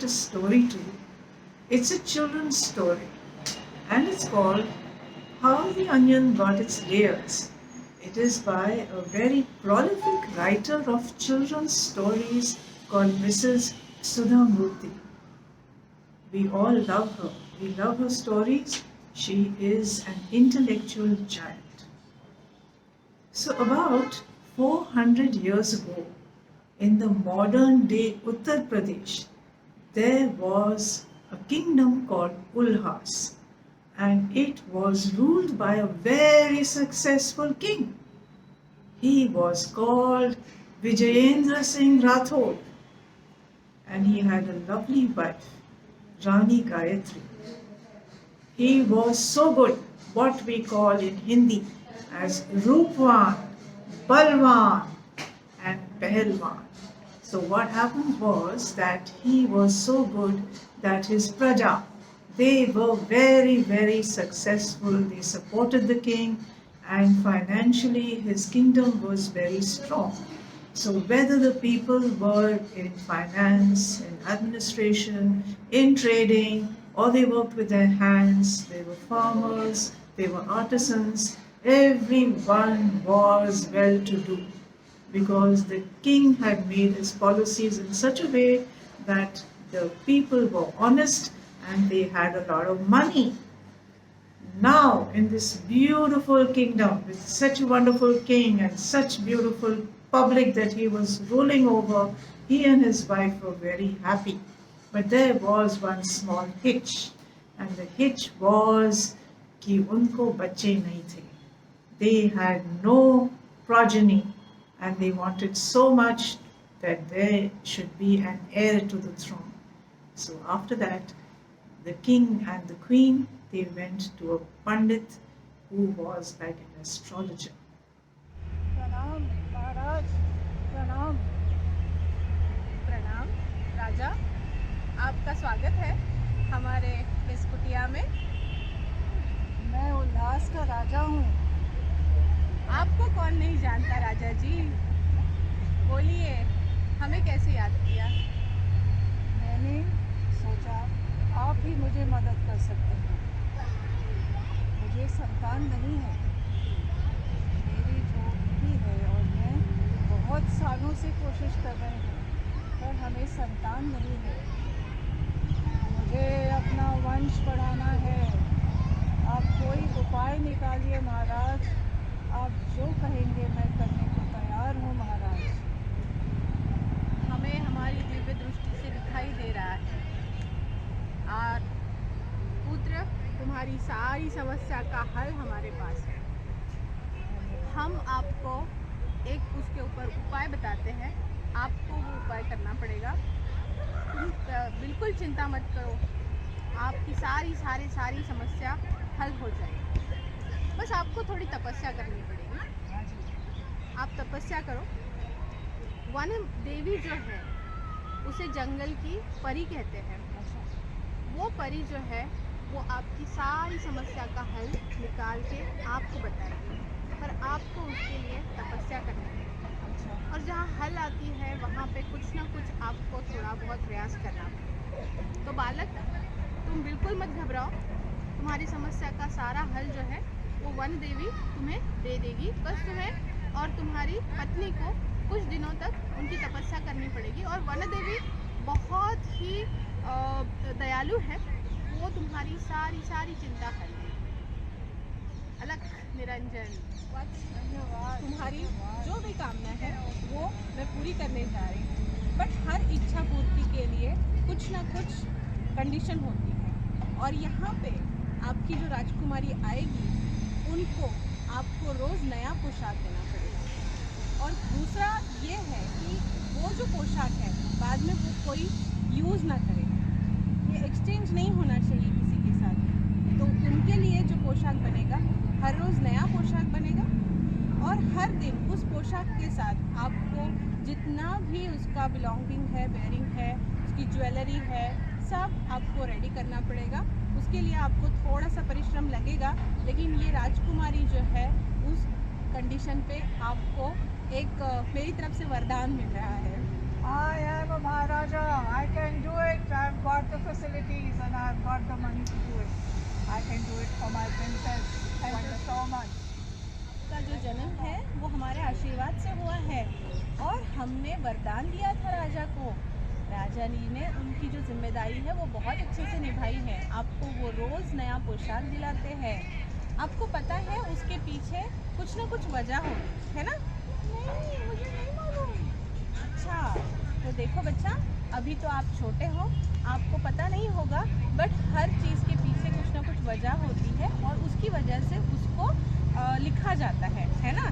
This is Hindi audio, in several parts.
a story to you. It's a children's story, and it's called How the Onion Got Its Layers. It is by a very prolific writer of children's stories called Mrs. Sudha Murthy. We all love her. We love her stories. She is an intellectual giant. So, about 400 years ago, in the modern day Uttar Pradesh, there was a kingdom called Ulhas, and it was ruled by a very successful king. He was called Vijayendra Singh Rathod, and he had a lovely wife, Rani Gayatri. He was so good, what we call in Hindi as Roopwan, Balwan, and Pehelwan. So what happened was that he was so good that his praja, they were very, very successful. They supported the king, and financially his kingdom was very strong. So whether the people were in finance, in administration, in trading, or they worked with their hands, they were farmers, they were artisans, everyone was well to do because the king had made his policies in such a way that the people were honest and they had a lot of money. Now, in this beautiful kingdom with such a wonderful king and such beautiful public that he was ruling over, he and his wife were very happy. But there was one small hitch, and the hitch was कि उनको बच्चे नहीं थे. They had no progeny, and they wanted so much that there should be an heir to the throne. So after that, the king and the queen, they went to a pandit who was like an astrologer. प्रणाम महाराज, प्रणाम प्रणाम राजा। आपका स्वागत है हमारे इस कुटिया में। मैं उल्लास का राजा हूँ। आपको कौन नहीं जानता राजा जी, बोलिए हमें कैसे याद किया? मैंने सोचा आप ही मुझे मदद कर सकते हैं। मुझे संतान नहीं है, मेरी जो भी है, और मैं बहुत सालों से कोशिश कर रहे हैं पर हमें संतान नहीं है। मुझे अपना वंश बढ़ाना है। आप कोई उपाय निकालिए महाराज। आप जो कहेंगे मैं करने को तैयार हूँ महाराज। हमें हमारी दिव्य दृष्टि से दिखाई दे रहा है और पुत्र, तुम्हारी सारी समस्या का हल हमारे पास है। हम आपको एक उसके ऊपर उपाय बताते हैं, आपको वो उपाय करना पड़ेगा। तुम बिल्कुल चिंता मत करो, आपकी सारी समस्या हल हो जाएगी। बस आपको थोड़ी तपस्या करनी पड़ेगी। आप तपस्या करो। वन देवी जो है उसे जंगल की परी कहते हैं। वो परी जो है वो आपकी सारी समस्या का हल निकाल के आपको बताएगी, पर आपको उसके लिए तपस्या करनी है। और जहाँ हल आती है वहाँ पे कुछ ना कुछ आपको थोड़ा बहुत प्रयास करना है। तो बालक, तुम बिल्कुल मत घबराओ, तुम्हारी समस्या का सारा हल जो है वो वन देवी तुम्हें दे देगी। बस तुम्हें और तुम्हारी पत्नी को कुछ दिनों तक उनकी तपस्या करनी पड़ेगी। और वन देवी बहुत ही दयालु है, वो तुम्हारी सारी चिंता कर लेगी। अलख निरंजन, तुम्हारी जो भी कामना है वो मैं पूरी करने जा रही हूँ। बट हर इच्छा पूर्ति के लिए कुछ ना कुछ कंडीशन होती है, और यहाँ पे आपकी जो राजकुमारी आएगी उनको आपको रोज़ नया पोशाक देना पड़ेगा। और दूसरा ये है कि वो जो पोशाक है बाद में वो कोई यूज़ ना करे, ये एक्सचेंज नहीं होना चाहिए किसी के साथ। तो उनके लिए जो पोशाक बनेगा, हर रोज़ नया पोशाक बनेगा, और हर दिन उस पोशाक के साथ आपको जितना भी उसका बिलोंगिंग है, बेयरिंग है, उसकी ज्वेलरी है, सब आपको रेडी करना पड़ेगा। उसके लिए आपको थोड़ा सा परिश्रम लगेगा, लेकिन ये राजकुमारी जो है उस कंडीशन पे आपको एक मेरी तरफ से वरदान मिल रहा है। I am a Maharaja. I can do it. I've got the facilities and I've got the money to do it. I can do it for my princess. Thank you so much. का जो जन्म है वो हमारे आशीर्वाद से हुआ है और हमने वरदान दिया था राजा को। राजा जी ने उनकी जो जिम्मेदारी है वो बहुत अच्छे से निभाई है। आपको वो रोज़ नया पोशाक दिलाते हैं। आपको पता है उसके पीछे कुछ ना कुछ वजह होगी, है ना? नहीं, मुझे नहीं मालूम। अच्छा, तो देखो बच्चा, अभी तो आप छोटे हो, आपको पता नहीं होगा, बट हर चीज़ के पीछे कुछ ना कुछ वजह होती है और उसकी वजह से उसको लिखा जाता है ना?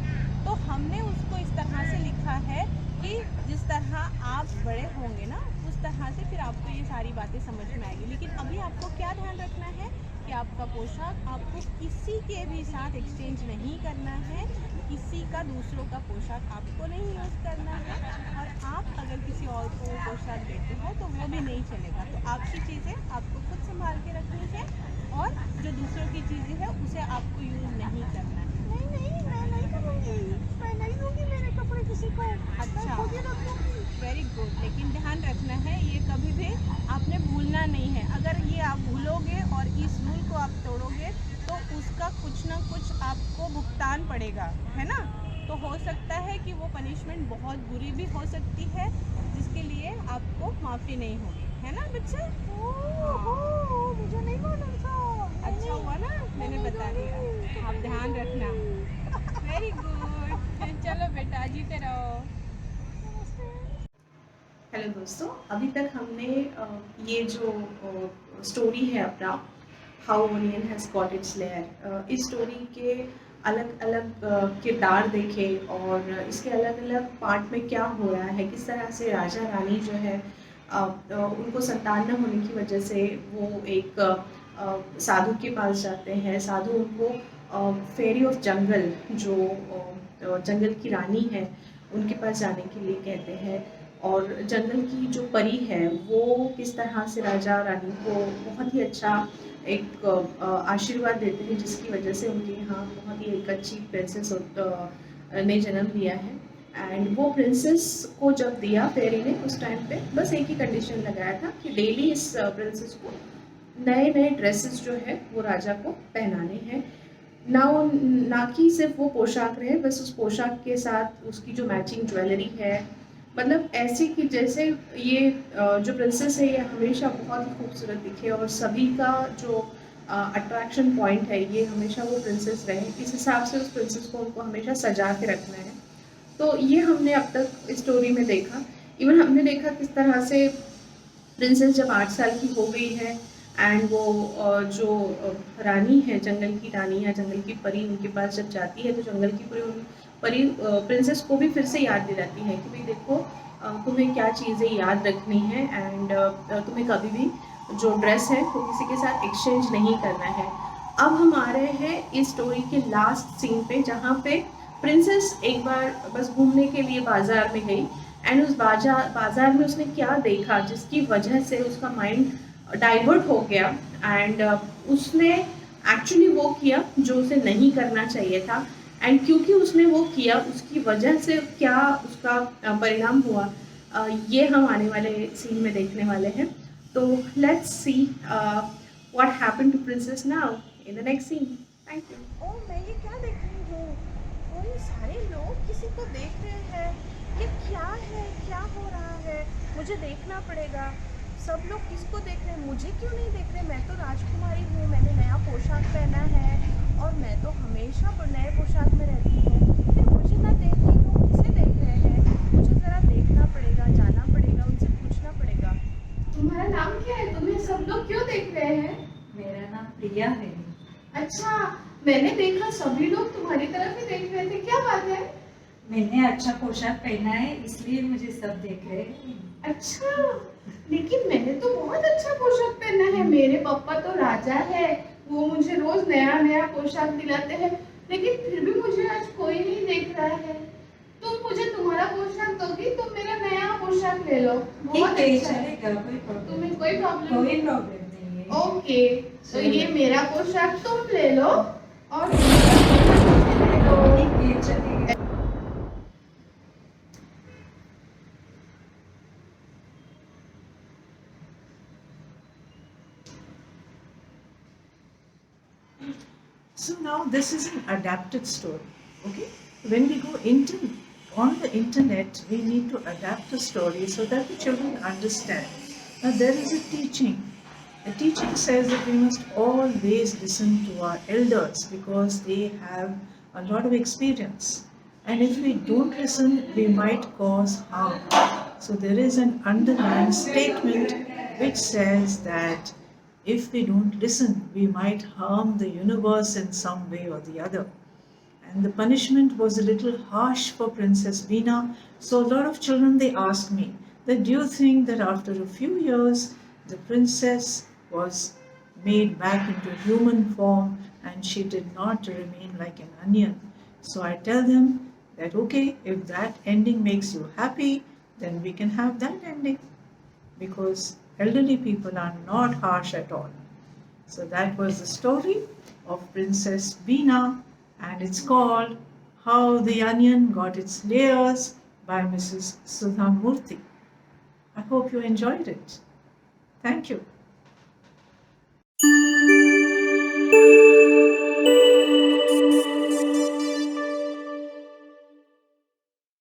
तो हमने उसको इस तरह से लिखा है कि जिस तरह आप बड़े होंगे ना, उस तरह से फिर आपको ये सारी बातें समझ में आएगी। लेकिन अभी आपको क्या ध्यान रखना है कि आपका पोशाक आपको किसी के भी साथ एक्सचेंज नहीं करना है, किसी का दूसरों का पोशाक आपको नहीं यूज़ करना है, और आप अगर किसी और को वो पोशाक देते हो तो वो भी नहीं चलेगा। तो आपकी चीज़ें आपको खुद संभाल के रखनी है और जो दूसरों की चीज़ें हैं उसे आपको यूज़ नहीं करना है। नहीं नहीं, मैं नहीं करूँगी। मैं नहीं दूँगी मेरे कपड़े किसी को। अच्छा, खुद ही रख लूँगी। Very good. लेकिन ध्यान रखना है, ये कभी भी आपने भूलना नहीं है। अगर ये आप भूलोगे और इस रूल को आप तोड़ोगे तो उसका कुछ ना कुछ आपको भुगतान पड़ेगा, है ना? तो हो सकता है कि वो पनिशमेंट बहुत बुरी भी हो सकती है, जिसके लिए आपको माफ़ी नहीं होगी, है ना बच्चा? ओह, मुझे नहीं मालूम था। अच्छा हुआ ना मैंने बता दिया। आप ध्यान रखना। Very good. चलो बेटा, जीते रहो। हेलो दोस्तों, अभी तक हमने ये जो स्टोरी है अपना how onion has got its layer, इस स्टोरी के अलग अलग किरदार देखे और इसके अलग अलग पार्ट में क्या हो रहा है, किस तरह से राजा रानी जो है उनको संतान न होने की वजह से वो एक साधु के पास जाते हैं। साधु उनको फेरी ऑफ जंगल, जो जंगल की रानी है, उनके पास जाने के लिए कहते हैं। और जंगल की जो परी है वो किस तरह से राजा रानी को बहुत ही अच्छा एक आशीर्वाद देते हैं, जिसकी वजह से उनके यहाँ बहुत ही एक अच्छी प्रिंसेस ने जन्म लिया है। एंड वो प्रिंसेस को जब दिया फेरी ने, उस टाइम पे बस एक ही कंडीशन लगाया था कि डेली इस प्रिंसेस को नए नए ड्रेसेस जो है वो राजा को पहनाने हैं। ना कि सिर्फ वो पोशाक रहे, बस उस पोशाक के साथ उसकी जो मैचिंग ज्वेलरी है, मतलब ऐसे कि जैसे ये जो प्रिंसेस है ये हमेशा बहुत ही खूबसूरत दिखे और सभी का जो अट्रैक्शन पॉइंट है ये हमेशा वो प्रिंसेस रहे। इस हिसाब से उस प्रिंसेस को उनको हमेशा सजा के रखना है। तो ये हमने अब तक इस स्टोरी में देखा। इवन हमने देखा किस तरह से प्रिंसेस जब 8 साल की हो गई है एंड वो जो रानी है, जंगल की रानी या जंगल की परी, उनके पास जब जाती है तो जंगल की परी प्रिंसेस को भी फिर से याद दिलाती है कि भाई देखो तुम्हें क्या चीज़ें याद रखनी है एंड तुम्हें कभी भी जो ड्रेस है वो किसी के साथ एक्सचेंज नहीं करना है। अब हम आ रहे हैं इस स्टोरी के लास्ट सीन पे, जहाँ पे प्रिंसेस एक बार बस घूमने के लिए बाज़ार में गई एंड उस बाज़ार में उसने क्या देखा जिसकी वजह से उसका माइंड डाइवर्ट हो गया एंड उसने एक्चुअली वो किया जो उसे नहीं करना चाहिए था। एंड क्योंकि उसने वो किया उसकी वजह से क्या उसका परिणाम हुआ, ये हम आने वाले सीन में देखने वाले हैं। तो let's see what happened to princess now in the next scene. Thank you. ओह, मैं ये क्या देख रही हूँ? और ये सारे लोग किसी को देख रहे हैं। ये क्या है? क्या हो रहा है? मुझे देखना पड़ेगा। सब लोग किसको देख रहे हैं? मुझे क्यों नहीं देख रहे? मैं तो राजकुमारी हूँ, मैंने नया पोशाक पहना है और मैं तो हमेशा नए पोशाक में रहती हूँ। लेकिन मुझे ना देख रही हूँ, किसे देख रहे हैं? मुझे ज़रा देखना पड़ेगा, जाना पड़ेगा, उनसे पूछना पड़ेगा। तुम्हारा नाम क्या है? तुम्हें सब लोग क्यों देख रहे हैं? मेरा नाम प्रिया है। अच्छा, मैंने देखा सभी लोग तुम्हारी तरफ ही देख रहे थे, क्या बात है? मैंने अच्छा पोशाक पहना है इसलिए मुझे सब देख रहे हैं। अच्छा, लेकिन मैंने तो बहुत अच्छा पोशाक पहना है। मेरे पापा तो राजा है, वो मुझे रोज नया नया पोशाक दिलाते हैं, लेकिन फिर भी मुझे आज कोई नहीं देख रहा है। तुम मुझे तुम्हारा पोशाक दोगी, तुम मेरा नया पोशाक ले लो। बहुत ठीक है, अच्छा है। चलेगा, कोई प्रॉब्लम तुम्हें कोई प्रॉब्लम कोई नहीं? प्रॉब्लम नहीं है। ओके, तो ये मेरा पोशाक तुम ले लो और ले लो। ठीक है, चलेगा। So now this is an adapted story. Okay, when we go on the internet, we need to adapt the story so that the children understand. Now there is a teaching. The teaching says that we must always listen to our elders because they have a lot of experience. And if we don't listen, we might cause harm. So there is an underlying statement which says that if we don't listen, we might harm the universe in some way or the other. And the punishment was a little harsh for Princess Veena. So a lot of children, they ask me that, do you think that after a few years the princess was made back into human form and she did not remain like an onion? So I tell them that, okay, if that ending makes you happy, then we can have that ending, because elderly people are not harsh at all. So that was the story of Princess Veena, and it's called How the Onion Got Its Layers by Mrs. Sudha Murthy. I hope you enjoyed it. Thank you.